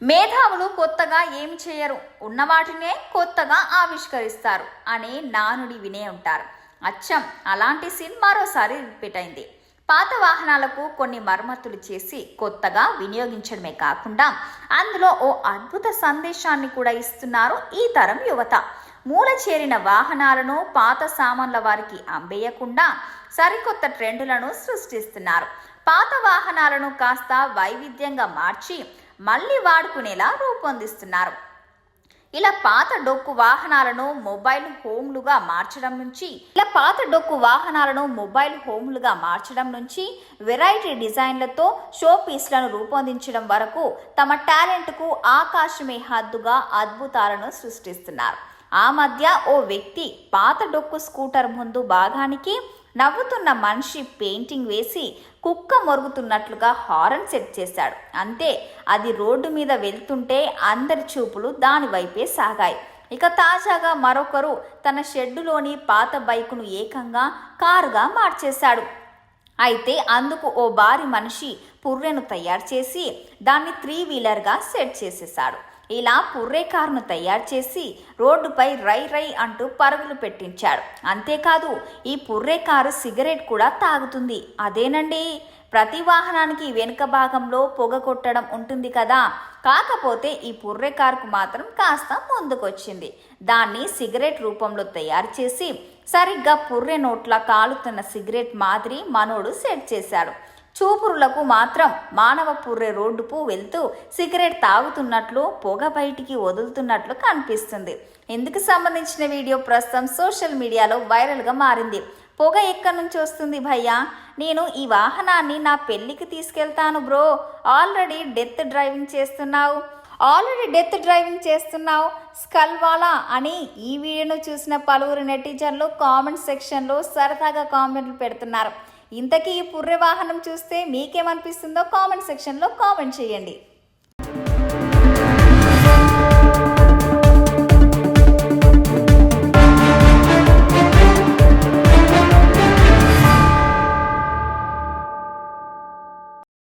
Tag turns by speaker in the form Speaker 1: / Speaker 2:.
Speaker 1: మేధావులు కొత్తగా ఏమి చేయరు, ఉన్న వాటినే కొత్తగా ఆవిష్కరిస్తారు అనే నానుడి వినే ఉంటారు. అచ్చం అలాంటి సీన్ మరోసారి రిపీట్ అయింది. పాత వాహనాలకు కొన్ని మరమ్మతులు చేసి కొత్తగా వినియోగించడమే కాకుండా అందులో ఓ అద్భుత సందేశాన్ని కూడా ఇస్తున్నారు ఈ తరం యువత. మూల చేరిన వాహనాలను పాత సామాన్ల వారికి అమ్మేయకుండా సరికొత్త ట్రెండులను సృష్టిస్తున్నారు. పాత వాహనాలను కాస్త వైవిధ్యంగా మార్చి మళ్ళీ వాడుకునేలా రూపొందిస్తున్నారు. ఇలా పాత డొక్కు వాహనాలను మొబైల్ హోమ్లుగా మార్చడం నుంచి వెరైటీ డిజైన్లతో షో పీస్లను రూపొందించడం వరకు తమ టాలెంట్కు ఆకాశమే హద్దుగా అద్భుతాలను సృష్టిస్తున్నారు. ఆ మధ్య ఓ వ్యక్తి పాత డొక్కు స్కూటర్ ముందు భాగానికి నవ్వుతున్న మనిషి పెయింటింగ్ వేసి కుక్క మొరుగుతున్నట్లుగా హారన్ సెట్ చేశాడు. అంతే, అది రోడ్డు మీద వెళ్తుంటే అందరి చూపులు దాని వైపే సాగాయి. ఇక తాజాగా మరొకరు తన షెడ్డులోని పాత బైకును ఏకంగా కారుగా మార్చేశాడు. అయితే అందుకు ఓ భారీ మనిషి పుర్రెను తయారు చేసి దాన్ని 3 వీలర్గా సెట్ చేసేశాడు. ఇలా పుర్రే కారును తయారు చేసి రోడ్డుపై రై రై అంటూ పరుగులు పెట్టించాడు. అంతేకాదు, ఈ పుర్రే కారు సిగరెట్ కూడా తాగుతుంది. అదేనండి, ప్రతి వాహనానికి వెనుక భాగంలో పొగ కొట్టడం ఉంటుంది కదా. కాకపోతే ఈ పుర్రే కారుకు మాత్రం కాస్త ముందుకొచ్చింది. దాన్ని సిగరెట్ రూపంలో తయారు చేసి సరిగ్గా పుర్రె నోట్లా కాలుతున్న సిగరెట్ మాదిరి మనోడు సెట్ చేశాడు. చూపురులకు మాత్రం మానవ పుర్రె రోడ్డుకు వెళ్తూ సిగరెట్ తాగుతున్నట్లు, పొగ బయటికి వదులుతున్నట్లు కనిపిస్తుంది. ఇందుకు సంబంధించిన వీడియో ప్రస్తుతం సోషల్ మీడియాలో వైరల్గా మారింది. పొగ ఎక్కడి నుంచి వస్తుంది భయ్యా? నేను ఈ వాహనాన్ని నా పెళ్లికి తీసుకెళ్తాను బ్రో. ఆల్రెడీ డెత్ డ్రైవింగ్ చేస్తున్నావు స్కల్వాలా అని ఈ వీడియోను చూసిన పలువురు నెటిజన్లు కామెంట్ సెక్షన్లో సరదాగా కామెంట్లు పెడుతున్నారు. ఇంతకీ ఈ పుర్రె వాహనం చూస్తే మీకేమనిపిస్తుందో కామెంట్ సెక్షన్లో కామెంట్ చేయండి.